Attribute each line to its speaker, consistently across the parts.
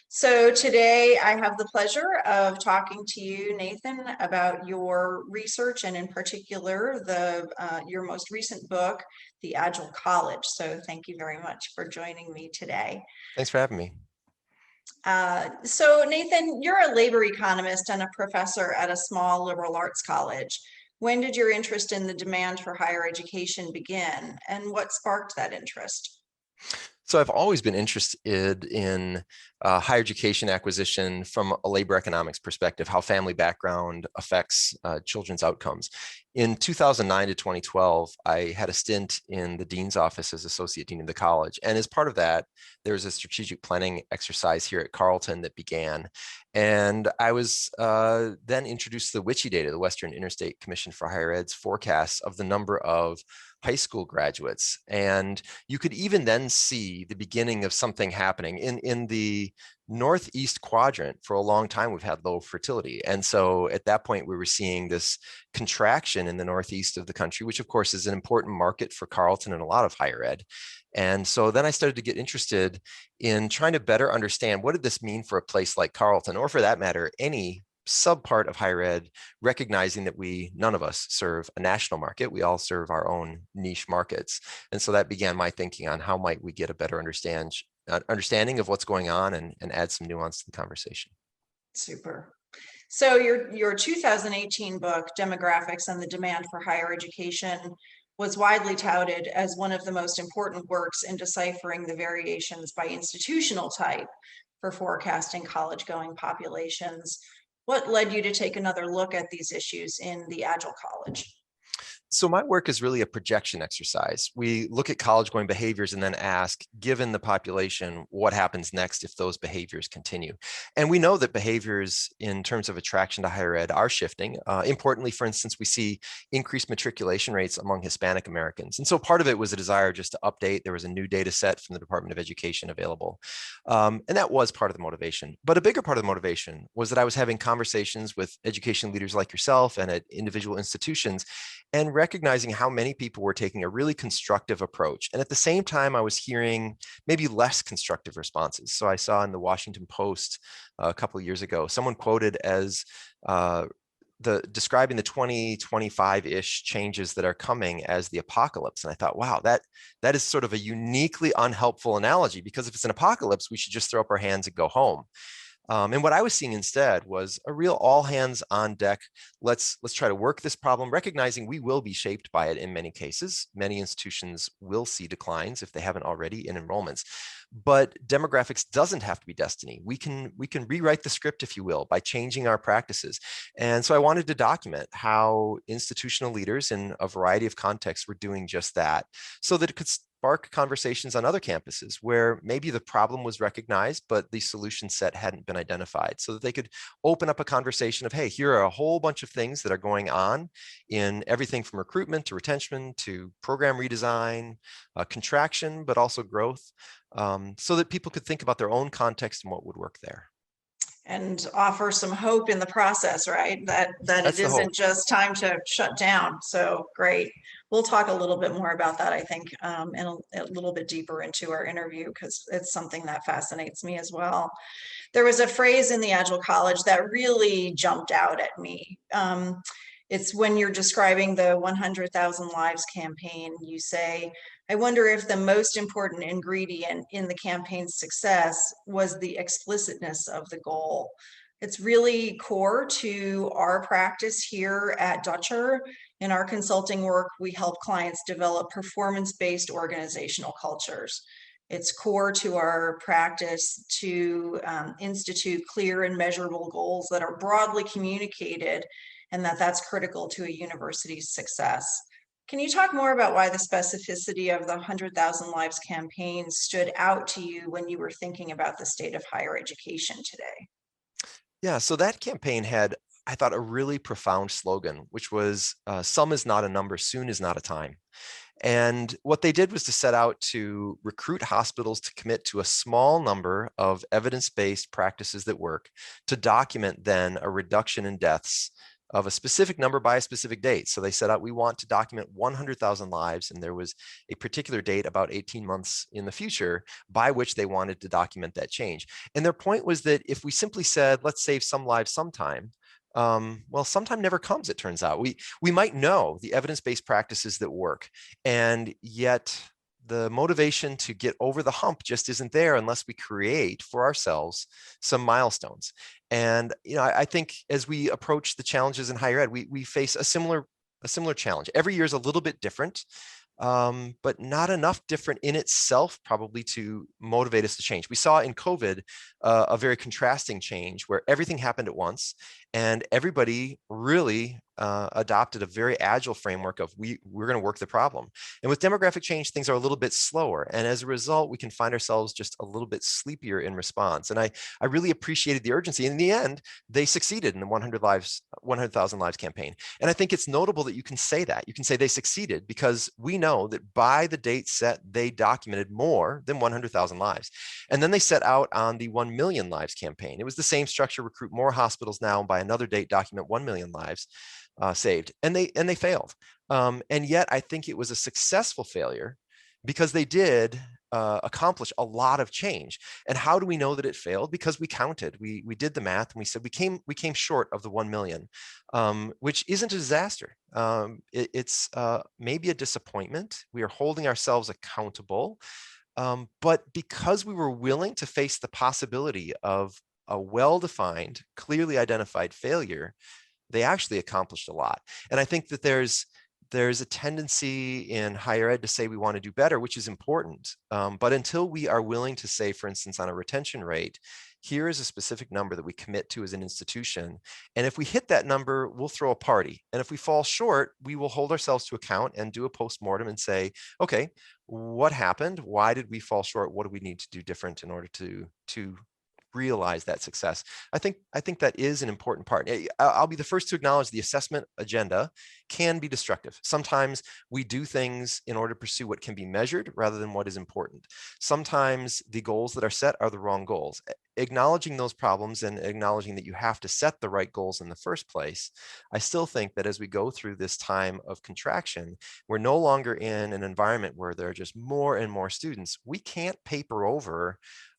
Speaker 1: So today I have the pleasure of talking to you, Nathan, about your research and in particular your most recent book, The Agile College. So thank you very much for joining me today.
Speaker 2: Thanks for having me.
Speaker 1: So Nathan, you're a labor economist and a professor at a small liberal arts college. When did your interest in the demand for higher education begin, and what sparked that interest?
Speaker 2: So I've always been interested in higher education acquisition from a labor economics perspective, how family background affects children's outcomes. In 2009 to 2012, I had a stint in the dean's office as associate dean of the college. And as part of that, there was a strategic planning exercise here at Carleton that began. And I was then introduced to the WICHE data, the Western Interstate Commission for Higher Ed's forecasts of the number of high school graduates. And you could even then see the beginning of something happening in the northeast quadrant. For a long time, we've had low fertility. And so at that point, we were seeing this contraction in the northeast of the country, which of course is an important market for Carleton and a lot of higher ed. And so then I started to get interested in trying to better understand what did this mean for a place like Carleton, or for that matter, any subpart of higher ed, recognizing that none of us serve a national market. We all serve our own niche markets. And so that began my thinking on how might we get a better understanding of what's going on and add some nuance to the conversation.
Speaker 1: Super. So your 2018 book, Demographics and the Demand for Higher Education, was widely touted as one of the most important works in deciphering the variations by institutional type for forecasting college-going populations. What led you to take another look at these issues in the Agile College?
Speaker 2: So my work is really a projection exercise. We look at college-going behaviors and then ask, given the population, what happens next if those behaviors continue? And we know that behaviors in terms of attraction to higher ed are shifting. Importantly, for instance, we see increased matriculation rates among Hispanic Americans. And so part of it was a desire just to update. There was a new data set from the Department of Education available. And that was part of the motivation. But a bigger part of the motivation was that I was having conversations with education leaders like yourself and at individual institutions, and recognizing how many people were taking a really constructive approach. And at the same time, I was hearing maybe less constructive responses. So I saw in the Washington Post a couple of years ago, someone quoted as describing the 2025-ish changes that are coming as the apocalypse. And I thought, wow, that is sort of a uniquely unhelpful analogy, because if it's an apocalypse, we should just throw up our hands and go home. And what I was seeing instead was a real all hands on deck. Let's try to work this problem, recognizing we will be shaped by it in many cases. Many institutions will see declines if they haven't already in enrollments. But demographics doesn't have to be destiny. We can rewrite the script, if you will, by changing our practices. And so I wanted to document how institutional leaders in a variety of contexts were doing just that, so that it could spark conversations on other campuses where maybe the problem was recognized, but the solution set hadn't been identified, so that they could open up a conversation of, hey, here are a whole bunch of things that are going on in everything from recruitment to retention to program redesign, contraction, but also growth, so that people could think about their own context and what would work there.
Speaker 1: And offer some hope in the process, right? That it isn't just time to shut down. So great. We'll talk a little bit more about that, I think, and a little bit deeper into our interview, because it's something that fascinates me as well. There was a phrase in the Agile College that really jumped out at me. It's when you're describing the 100,000 Lives campaign, you say, I wonder if the most important ingredient in the campaign's success was the explicitness of the goal. It's really core to our practice here at Dutcher. In our consulting work, we help clients develop performance-based organizational cultures. It's core to our practice to institute clear and measurable goals that are broadly communicated, and that's critical to a university's success. Can you talk more about why the specificity of the 100,000 Lives campaign stood out to you when you were thinking about the state of higher education today?
Speaker 2: Yeah, so that campaign had, I thought, a really profound slogan, which was some is not a number, soon is not a time. And what they did was to set out to recruit hospitals to commit to a small number of evidence-based practices that work, to document then a reduction in deaths of a specific number by a specific date. So they set out, we want to document 100,000 lives, and there was a particular date about 18 months in the future by which they wanted to document that change. And their point was that if we simply said, let's save some lives sometime, well, sometime never comes, it turns out. We might know the evidence-based practices that work, and yet the motivation to get over the hump just isn't there unless we create for ourselves some milestones. And I think as we approach the challenges in higher ed, we face a similar challenge. Every year is a little bit different, but not enough different in itself probably to motivate us to change. We saw in COVID a very contrasting change where everything happened at once, and everybody really adopted a very agile framework of we're going to work the problem. And with demographic change, things are a little bit slower. And as a result, we can find ourselves just a little bit sleepier in response. And I really appreciated the urgency. In the end, they succeeded in the 100,000 lives campaign. And I think it's notable that you can say that. You can say they succeeded because we know that by the date set, they documented more than 100,000 lives. And then they set out on the 1 million lives campaign. It was the same structure: recruit more hospitals now, and by another date, document 1 million lives saved. And they failed. And yet I think it was a successful failure because they did accomplish a lot of change. And how do we know that it failed? Because we counted, we did the math, and we said we came short of the 1 million, which isn't a disaster. It's maybe a disappointment. We are holding ourselves accountable, but because we were willing to face the possibility of a well-defined, clearly identified failure, they actually accomplished a lot. And I think that there's a tendency in higher ed to say we want to do better, which is important. But until we are willing to say, for instance, on a retention rate, here is a specific number that we commit to as an institution. And if we hit that number, we'll throw a party. And if we fall short, we will hold ourselves to account and do a postmortem and say, okay, what happened? Why did we fall short? What do we need to do different in order to realize that success? I think that is an important part. I'll be the first to acknowledge the assessment agenda can be destructive. Sometimes we do things in order to pursue what can be measured rather than what is important. Sometimes the goals that are set are the wrong goals. Acknowledging those problems and acknowledging that you have to set the right goals in the first place, I still think that as we go through this time of contraction, we're no longer in an environment where there are just more and more students. We can't paper over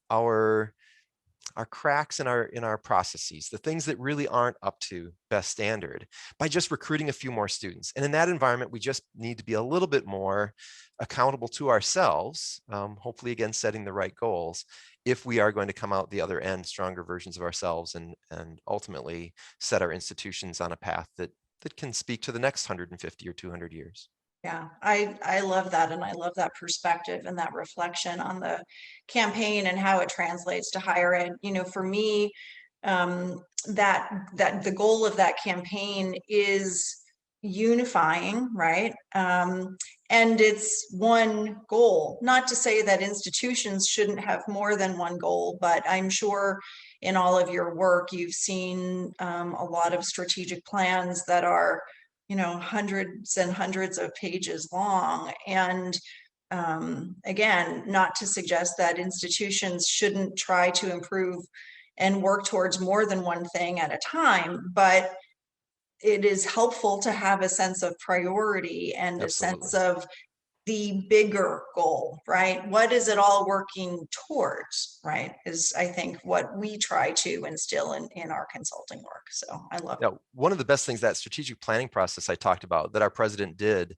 Speaker 2: our cracks in our processes, the things that really aren't up to best standard, by just recruiting a few more students. And in that environment, we just need to be a little bit more accountable to ourselves, hopefully again setting the right goals, if we are going to come out the other end stronger versions of ourselves and ultimately set our institutions on a path that can speak to the next 150 or 200 years.
Speaker 1: Yeah, I love that. And I love that perspective and that reflection on the campaign and how it translates to higher ed. For me, that the goal of that campaign is unifying, right? And it's one goal, not to say that institutions shouldn't have more than one goal, but I'm sure in all of your work, you've seen a lot of strategic plans that are hundreds and hundreds of pages long. And again, not to suggest that institutions shouldn't try to improve and work towards more than one thing at a time, but it is helpful to have a sense of priority and
Speaker 2: Absolutely.
Speaker 1: a sense of the bigger goal, right? What is it all working towards, right? Is, I think, what we try to instill in our consulting work. So I love it.
Speaker 2: One of the best things, that strategic planning process I talked about that our president did,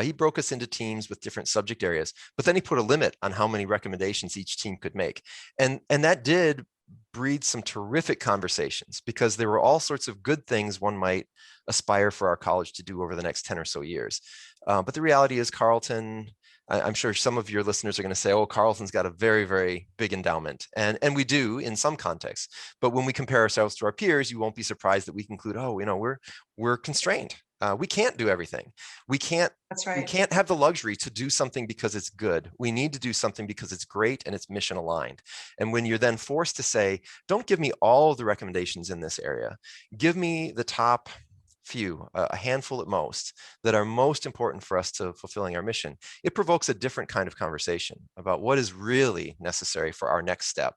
Speaker 2: he broke us into teams with different subject areas, but then he put a limit on how many recommendations each team could make. And that did breed some terrific conversations, because there were all sorts of good things one might aspire for our college to do over the next 10 or so years. But the reality is Carleton, I'm sure some of your listeners are going to say, oh, Carleton's got a very, very big endowment. And we do in some contexts. But when we compare ourselves to our peers, you won't be surprised that we conclude, oh, we're constrained. We can't do everything. We can't.
Speaker 1: That's right.
Speaker 2: We can't have the luxury to do something because it's good. We need to do something because it's great and it's mission aligned. And when you're then forced to say, don't give me all of the recommendations in this area, give me the top few, a handful at most, that are most important for us to fulfilling our mission, it provokes a different kind of conversation about what is really necessary for our next step.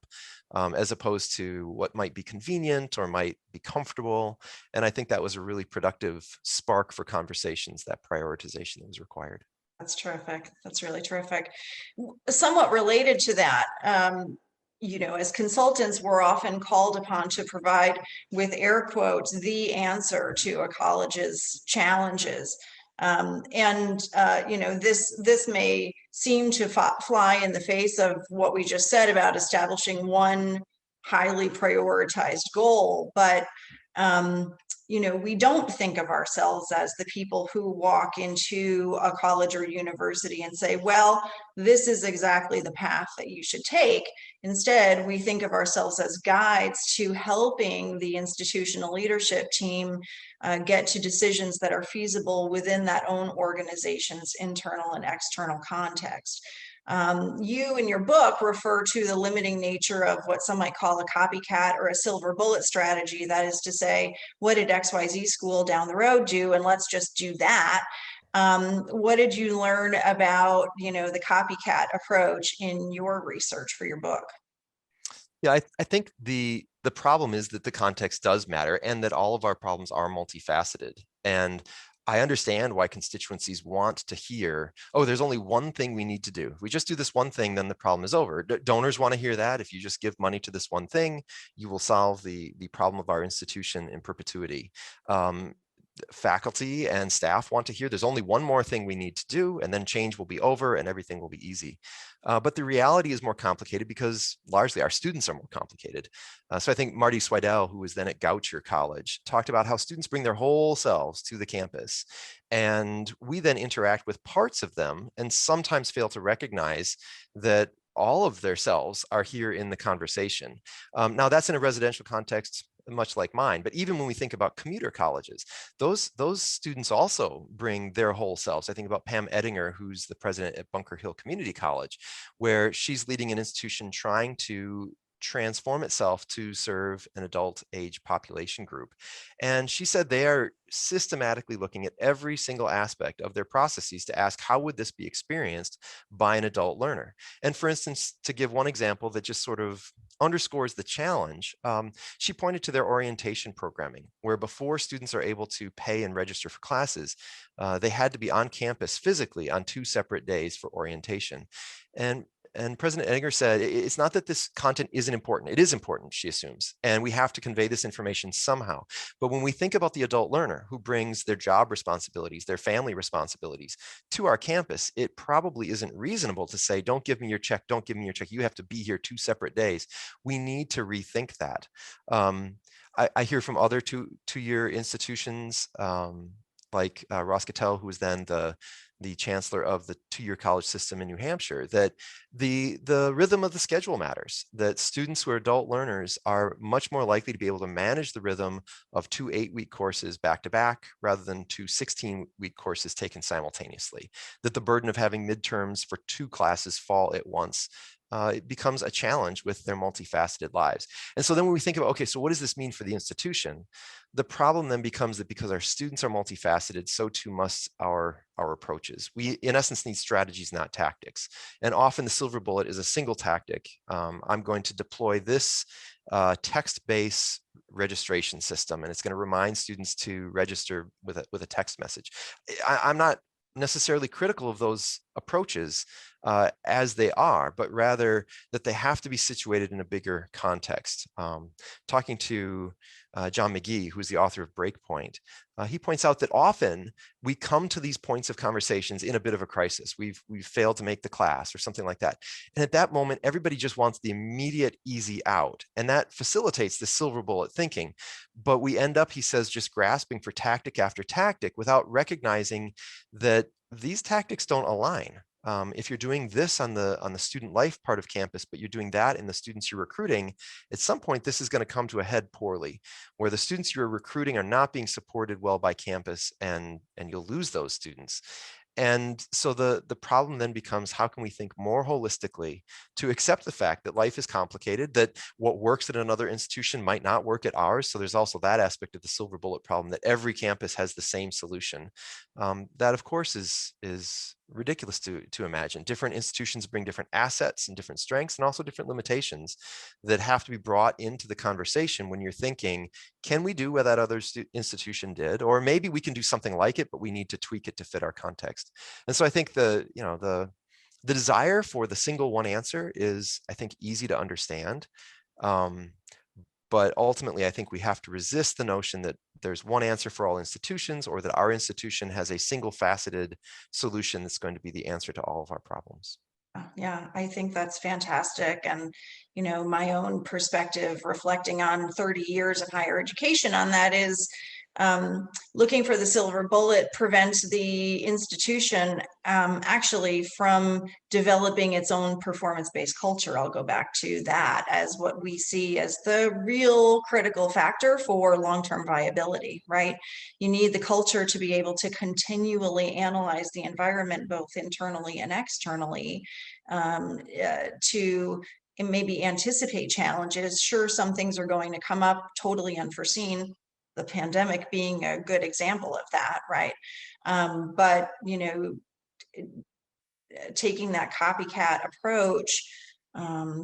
Speaker 2: as opposed to what might be convenient or might be comfortable. And I think that was a really productive spark for conversations, that prioritization that was required.
Speaker 1: That's terrific. That's really terrific. Somewhat related to that, as consultants, we're often called upon to provide, with air quotes, the answer to a college's challenges. This may seem to fly in the face of what we just said about establishing one highly prioritized goal, but we don't think of ourselves as the people who walk into a college or university and say, well, this is exactly the path that you should take. Instead, we think of ourselves as guides to helping the institutional leadership team get to decisions that are feasible within that own organization's internal and external context. You in your book refer to the limiting nature of what some might call a copycat or a silver bullet strategy. That is to say, what did XYZ school down the road do? And let's just do that. What did you learn about, the copycat approach in your research for your book?
Speaker 2: Yeah, I think the problem is that the context does matter and that all of our problems are multifaceted. And I understand why constituencies want to hear, oh, there's only one thing we need to do. If we just do this one thing, then the problem is over. Donors want to hear that. If you just give money to this one thing, you will solve the problem of our institution in perpetuity. Faculty and staff want to hear there's only one more thing we need to do, and then change will be over and everything will be easy. But the reality is more complicated because largely our students are more complicated. So I think Marty Swidell, who was then at Dutcher College, talked about how students bring their whole selves to the campus. And we then interact with parts of them and sometimes fail to recognize that all of their selves are here in the conversation. Now that's in a residential context, much like mine, but even when we think about commuter colleges, those students also bring their whole selves. I think about Pam Ettinger, who's the president at Bunker Hill Community College, where she's leading an institution trying to transform itself to serve an adult age population group. And she said they are systematically looking at every single aspect of their processes to ask, how would this be experienced by an adult learner? And for instance, to give one example that just sort of underscores the challenge, she pointed to their orientation programming, where before students are able to pay and register for classes, they had to be on campus physically on 2 separate days for orientation. And President Edgar said, it's not that this content isn't important. It is important, she assumes, and we have to convey this information somehow. But when we think about the adult learner who brings their job responsibilities, their family responsibilities to our campus, it probably isn't reasonable to say, don't give me your check, don't give me your check. You have to be here 2 separate days. We need to rethink that. I hear from other two-year institutions, like Ross Cattell, who was then the chancellor of the 2-year college system in New Hampshire, that the rhythm of the schedule matters, that students who are adult learners are much more likely to be able to manage the rhythm of 2 8-week courses back to back rather than 2 16-week courses taken simultaneously, that the burden of having midterms for 2 classes fall at once it becomes a challenge with their multifaceted lives. And so then when we think about, okay, so what does this mean for the institution? The problem then becomes that because our students are multifaceted, so too must our approaches. We, in essence, need strategies, not tactics. And often the silver bullet is a single tactic. I'm going to deploy this text-based registration system, and it's going to remind students to register with a text message. I'm not necessarily critical of those approaches as they are, but rather that they have to be situated in a bigger context. Talking to John McGee, who's the author of Breakpoint, he points out that often we come to these points of conversations in a bit of a crisis. We've failed to make the class or something like that. And at that moment, everybody just wants the immediate easy out. And that facilitates the silver bullet thinking. But we end up, he says, just grasping for tactic after tactic without recognizing that these tactics don't align. If you're doing this on the student life part of campus, but you're doing that in the students you're recruiting, at some point this is going to come to a head poorly, where the students you're recruiting are not being supported well by campus, and you'll lose those students. And so the problem then becomes, how can we think more holistically to accept the fact that life is complicated, that what works at another institution might not work at ours. So there's also that aspect of the silver bullet problem, that every campus has the same solution. That of course is ridiculous to imagine. Different institutions bring different assets and different strengths and also different limitations that have to be brought into the conversation when you're thinking, can we do what that other institution did? Or maybe we can do something like it, but we need to tweak it to fit our context. And so I think the desire for the single one answer is, I think, easy to understand. But ultimately, I think we have to resist the notion that there's one answer for all institutions, or that our institution has a single faceted solution that's going to be the answer to all of our problems.
Speaker 1: Yeah, I think that's fantastic. And, my own perspective reflecting on 30 years in higher education on that is looking for the silver bullet prevents the institution actually from developing its own performance-based culture. I'll go back to that as what we see as the real critical factor for long-term viability, right? You need the culture to be able to continually analyze the environment, both internally and externally, to maybe anticipate challenges. Sure, some things are going to come up totally unforeseen, the pandemic being a good example of that, right? But taking that copycat approach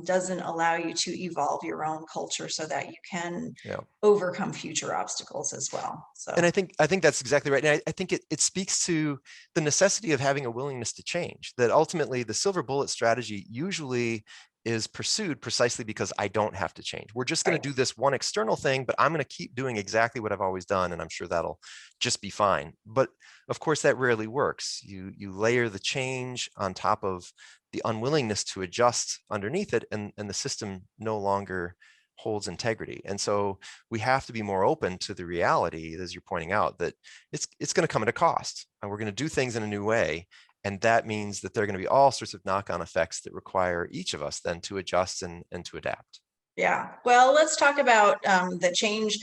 Speaker 1: doesn't allow you to evolve your own culture so that you can overcome future obstacles as well. So,
Speaker 2: and I think that's exactly right. And I think it speaks to the necessity of having a willingness to change, that ultimately the silver bullet strategy usually is pursued precisely because I don't have to change. We're just going to do this one external thing, but I'm going to keep doing exactly what I've always done, and I'm sure that'll just be fine. But of course, that rarely works. You layer the change on top of the unwillingness to adjust underneath it, and the system no longer holds integrity. And so we have to be more open to the reality, as you're pointing out, that it's going to come at a cost, and we're going to do things in a new way. And that means that there are going to be all sorts of knock-on effects that require each of us then to adjust and to adapt.
Speaker 1: Yeah, well, let's talk about the change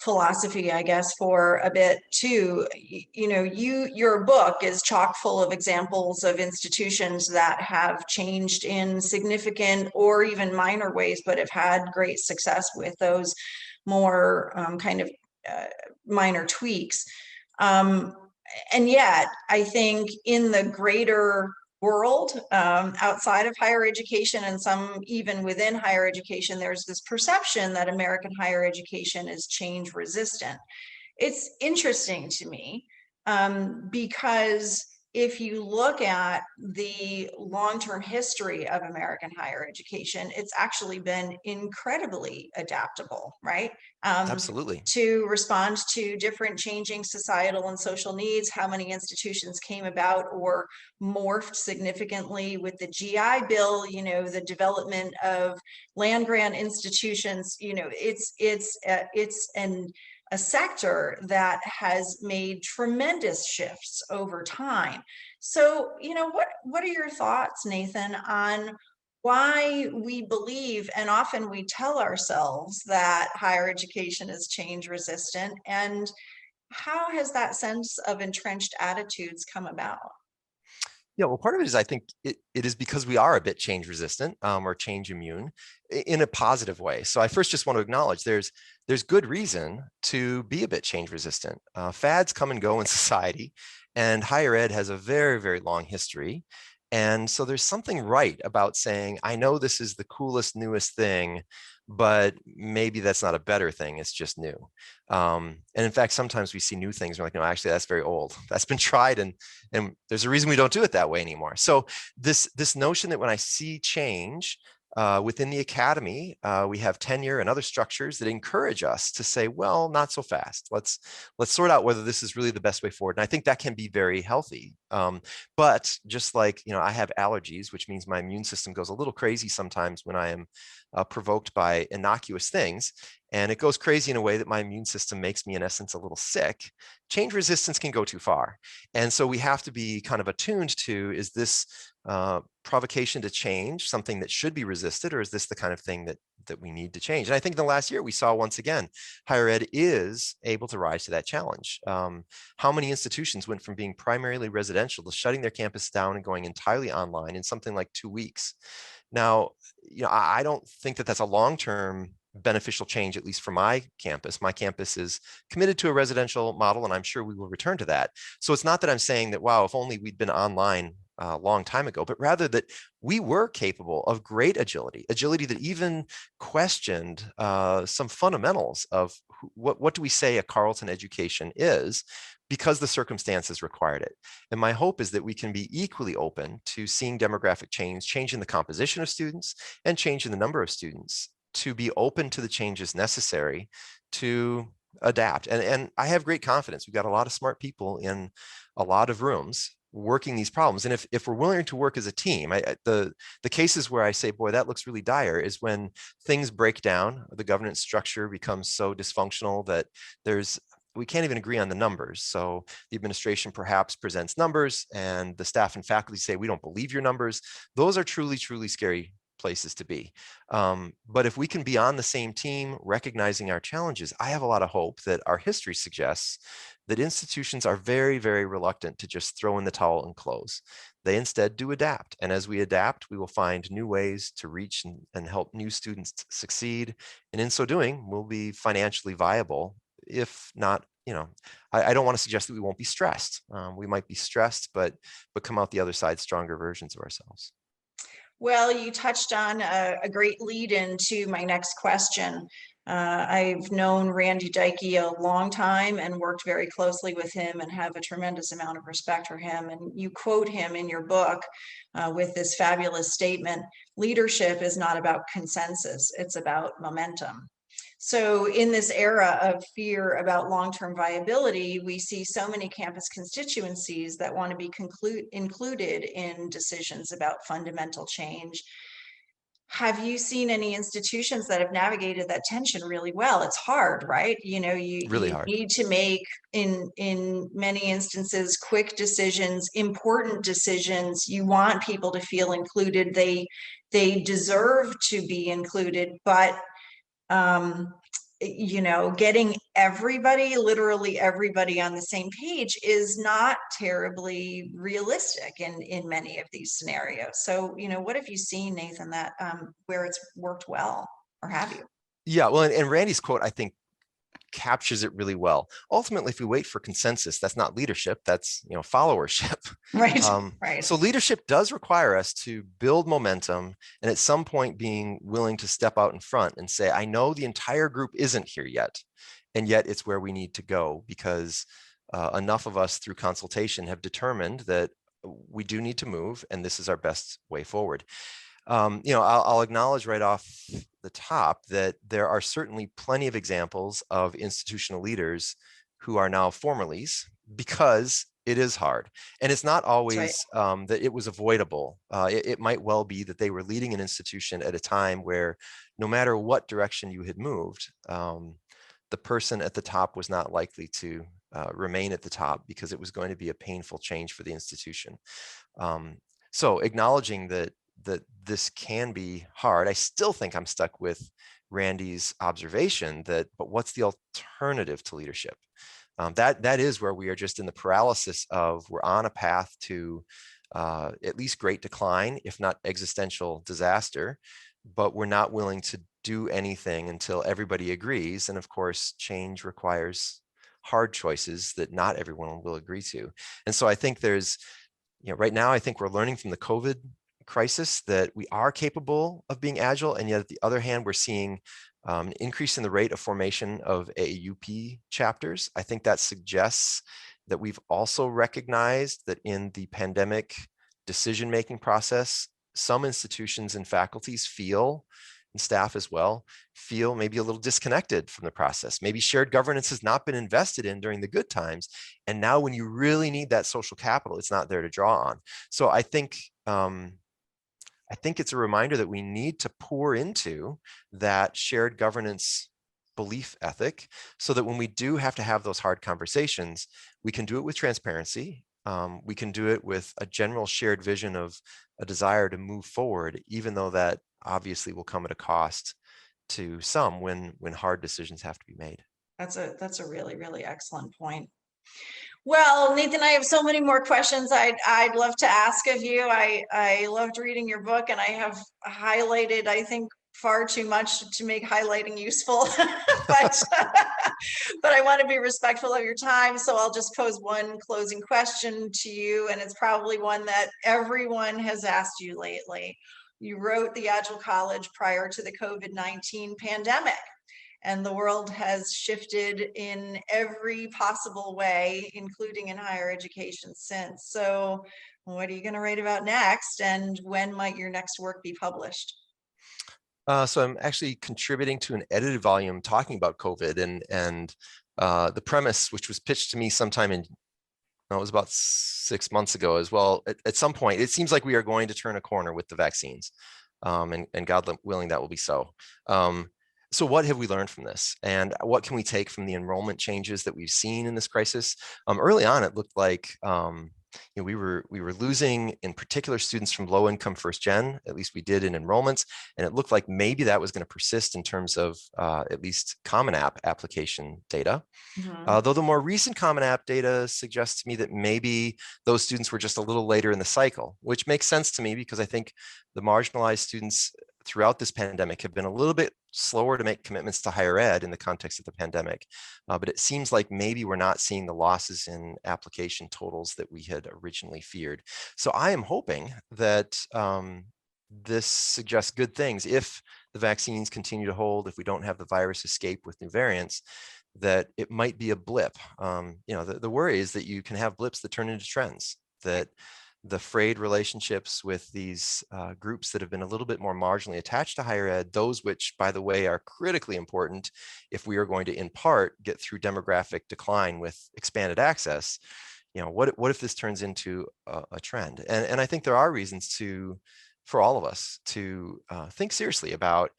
Speaker 1: philosophy, I guess, for a bit too. Your book is chock full of examples of institutions that have changed in significant or even minor ways, but have had great success with those more kind of minor tweaks. And yet, I think in the greater world outside of higher education, and some even within higher education, there's this perception that American higher education is change resistant. It's interesting to me because if you look at the long-term history of American higher education, it's actually been incredibly adaptable, right?
Speaker 2: Absolutely.
Speaker 1: To respond to different changing societal and social needs. How many institutions came about or morphed significantly with the GI Bill, the development of land grant institutions, it's a sector that has made tremendous shifts over time. So, what are your thoughts, Nathan, on why we believe, and often we tell ourselves, that higher education is change resistant, and how has that sense of entrenched attitudes come about?
Speaker 2: Yeah, well, part of it is I think it is because we are a bit change resistant or change immune in a positive way. So I first just want to acknowledge there's good reason to be a bit change resistant. Fads come and go in society, and higher ed has a very, very long history. And so there's something right about saying, I know this is the coolest, newest thing, but maybe that's not a better thing. It's just new. And in fact, sometimes we see new things. We're like, no, actually, that's very old. That's been tried, and there's a reason we don't do it that way anymore. So this notion that when I see change within the academy, we have tenure and other structures that encourage us to say, well, not so fast. Let's sort out whether this is really the best way forward. And I think that can be very healthy. But just like, I have allergies, which means my immune system goes a little crazy sometimes when I am provoked by innocuous things. And it goes crazy in a way that my immune system makes me, in essence, a little sick. Change resistance can go too far. And so we have to be kind of attuned to, is this provocation to change something that should be resisted, or is this the kind of thing that we need to change? And I think in the last year, we saw once again, higher ed is able to rise to that challenge. How many institutions went from being primarily residential to shutting their campus down and going entirely online in something like 2 weeks? Now, I don't think that that's a long-term beneficial change, at least for my campus. My campus is committed to a residential model, and I'm sure we will return to that. So it's not that I'm saying that, wow, if only we'd been online a long time ago, but rather that we were capable of great agility that even questioned some fundamentals of what do we say a Carleton education is, because the circumstances required it. And my hope is that we can be equally open to seeing demographic change, changing the composition of students and changing the number of students, to be open to the changes necessary to adapt. And I have great confidence. We've got a lot of smart people in a lot of rooms working these problems. And if we're willing to work as a team, the cases where I say, boy, that looks really dire, is when things break down, the governance structure becomes so dysfunctional that we can't even agree on the numbers. So the administration perhaps presents numbers and the staff and faculty say, we don't believe your numbers. Those are truly, truly scary places to be. But if we can be on the same team, recognizing our challenges, I have a lot of hope that our history suggests that institutions are very, very reluctant to just throw in the towel and close. They instead do adapt. And as we adapt, we will find new ways to reach and help new students succeed. And in so doing, we'll be financially viable. If not, I don't want to suggest that we won't be stressed. We might be stressed, but come out the other side stronger versions of ourselves.
Speaker 1: Well, you touched on a great lead into my next question. I've known Randy Dykey a long time and worked very closely with him and have a tremendous amount of respect for him. And you quote him in your book with this fabulous statement: leadership is not about consensus, it's about momentum. So in this era of fear about long-term viability, we see so many campus constituencies that want to be included in decisions about fundamental change. Have you seen any institutions that have navigated that tension really well? It's hard, right?
Speaker 2: Really
Speaker 1: You
Speaker 2: hard.
Speaker 1: need to make, in many instances, quick decisions, important decisions. You want people to feel included. They deserve to be included, but getting everybody, literally everybody, on the same page is not terribly realistic in many of these scenarios. So, what have you seen, Nathan, that where it's worked well, or have you?
Speaker 2: Yeah, well, and Randy's quote, I think, captures it really well. Ultimately, if we wait for consensus, that's not leadership, that's followership.
Speaker 1: Right. Right.
Speaker 2: So leadership does require us to build momentum, and at some point being willing to step out in front and say, I know the entire group isn't here yet, and yet it's where we need to go, because enough of us through consultation have determined that we do need to move, and this is our best way forward. I'll acknowledge right off the top that there are certainly plenty of examples of institutional leaders who are now formalies, because it is hard. And it's not always that it was avoidable. It might well be that they were leading an institution at a time where no matter what direction you had moved, the person at the top was not likely to remain at the top, because it was going to be a painful change for the institution. So acknowledging that this can be hard, I still think I'm stuck with Randy's observation but what's the alternative to leadership? That is where we are just in the paralysis of, we're on a path to at least great decline, if not existential disaster, but we're not willing to do anything until everybody agrees. And of course, change requires hard choices that not everyone will agree to. And so I think there's, right now, I think we're learning from the COVID crisis that we are capable of being agile, and yet at the other hand, we're seeing an increase in the rate of formation of AUP chapters. I think that suggests that we've also recognized that in the pandemic decision-making process, some institutions and faculties feel, and staff as well, feel maybe a little disconnected from the process. Maybe shared governance has not been invested in during the good times, and now when you really need that social capital, it's not there to draw on. So I think it's a reminder that we need to pour into that shared governance belief ethic, so that when we do have to have those hard conversations, we can do it with transparency. We can do it with a general shared vision of a desire to move forward, even though that obviously will come at a cost to some when hard decisions have to be made.
Speaker 1: That's a really, really excellent point. Well, Nathan, I have so many more questions I'd love to ask of you. I loved reading your book, and I have highlighted, I think, far too much to make highlighting useful, but but I want to be respectful of your time. So I'll just pose one closing question to you, and it's probably one that everyone has asked you lately. You wrote the Agile College prior to the COVID-19 pandemic, and the world has shifted in every possible way, including in higher education since. So what are you going to write about next, and when might your next work be published?
Speaker 2: So I'm actually contributing to an edited volume talking about COVID, and the premise, which was pitched to me sometime in, it was about 6 months ago as well. At some point, it seems like we are going to turn a corner with the vaccines, and God willing, that will be so. So what have we learned from this, and what can we take from the enrollment changes that we've seen in this crisis? Early on, it looked like we were losing, in particular, students from low income first gen. At least we did in enrollments, and it looked like maybe that was going to persist in terms of at least Common App application data. Though the more recent Common App data suggests to me that maybe those students were just a little later in the cycle, which makes sense to me because I think the marginalized students throughout this pandemic have been a little bit slower to make commitments to higher ed in the context of the pandemic. But it seems like maybe we're not seeing the losses in application totals that we had originally feared. So I am hoping that this suggests good things. If the vaccines continue to hold, if we don't have the virus escape with new variants, that it might be a blip. The worry is that you can have blips that turn into trends, that the frayed relationships with these groups that have been a little bit more marginally attached to higher ed, those which, by the way, are critically important if we are going to, in part, get through demographic decline with expanded access. What if this turns into a trend? And I think there are reasons for all of us to think seriously about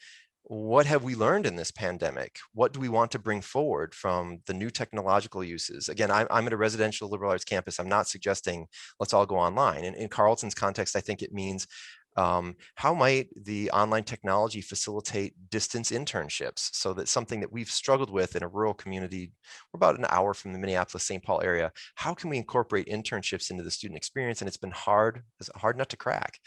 Speaker 2: what have we learned in this pandemic? What do we want to bring forward from the new technological uses? Again, I'm at a residential liberal arts campus. I'm not suggesting let's all go online. In Carleton's context, I think it means how might the online technology facilitate distance internships, so that something that we've struggled with in a rural community, we're about an hour from the Minneapolis-St. Paul area, how can we incorporate internships into the student experience? And it's been hard nut to crack.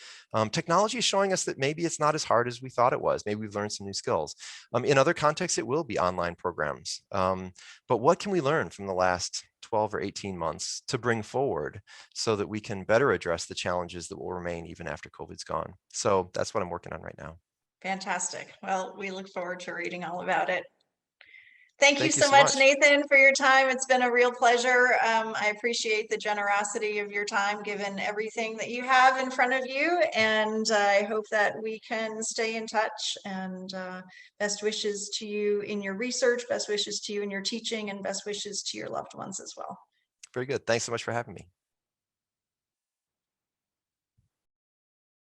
Speaker 2: Technology is showing us that maybe it's not as hard as we thought it was. Maybe we've learned some new skills. In other contexts, it will be online programs. But what can we learn from the last 12 or 18 months to bring forward so that we can better address the challenges that will remain even after COVID's gone? So that's what I'm working on right now.
Speaker 1: Fantastic. Well, we look forward to reading all about it. Thank you
Speaker 2: Thank you
Speaker 1: so
Speaker 2: so
Speaker 1: much,
Speaker 2: much.
Speaker 1: Nathan, for your time. It's been a real pleasure. I appreciate the generosity of your time, given everything that you have in front of you. And I hope that we can stay in touch. And best wishes to you in your research, best wishes to you in your teaching, and best wishes to your loved ones as well.
Speaker 2: Very good. Thanks so much for having me.